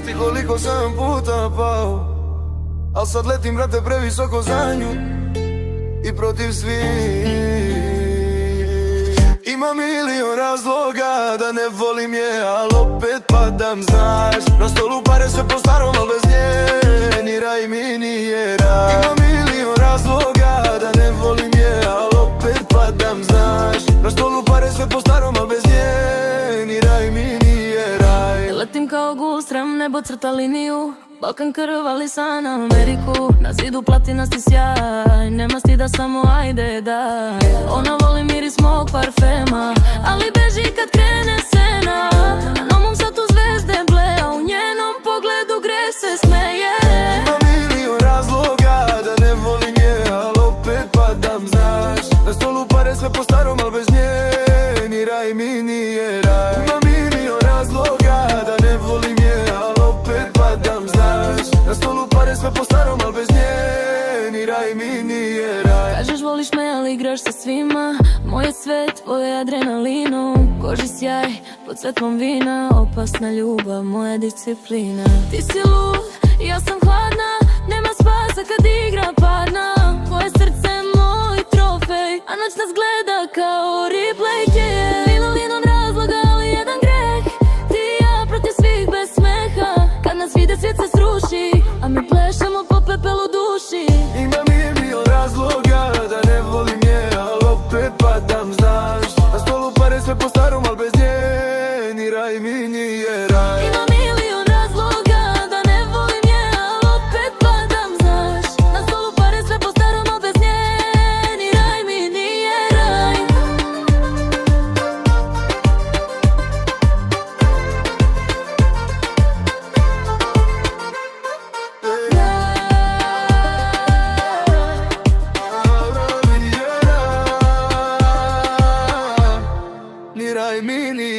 Znaš ti koliko sam puta pao, al sad letim brate previsoko za nju i protiv svih. Ima milion razloga da ne volim je, al opet padam, znaš. Na stolu pare sve po starom, al bez nje ni raj mi nije raj. Ima milion razloga da ne volim je, al opet padam, znaš. Na stolu pare sve po starom, al bez nje ni raj mi nije raj. Letim kao gul, srem nebo crta liniju, Balkan krv, ali san Ameriku. Na zidu platinasti sjaj, nema stida, samo ajde daj. Ona voli miris mog parfema, ali beži kad krene scena. Na novom satu zvezde ble, a u njenom pogledu gre se smeje. Ima milion razloga da ne volim je, al opet padam, znaš. Na stolu pare sve po starom, al bez nje ni raj mi nije raj. Ima milion razloga da ne volim je, al opet padam, znaš. Na stolu pare sve po starom, al bez nje ni raj mi nije raj. Kažeš voliš me, ali igraš sa svima. Moj je svet, tvoj je adrenalinu. Koži sjaj, pod svetvom vina. Opasna ljubav, moja disciplina. Ti si lud, ja sam hladna. Nema spasa kad igra padna. Tvoje srce je moj trofej, a noć nas gleda kao replay. Milion razloga, ali jedan greh. Ti i ja protiv svih bez smeha. Kad nas vide svijet se sruši, a mi plešemo po pepelu duši. Ima milion razloga da ne volim je, al opet padam, znaš. Na stolu pare sve po starom, al bez nje ni raj mi nije raj. Ima milion razloga da ne volim je, al opet padam, znaš. Na stolu pare sve po starom, al bez nje ni raj mi nije raj. Ni raj mi nije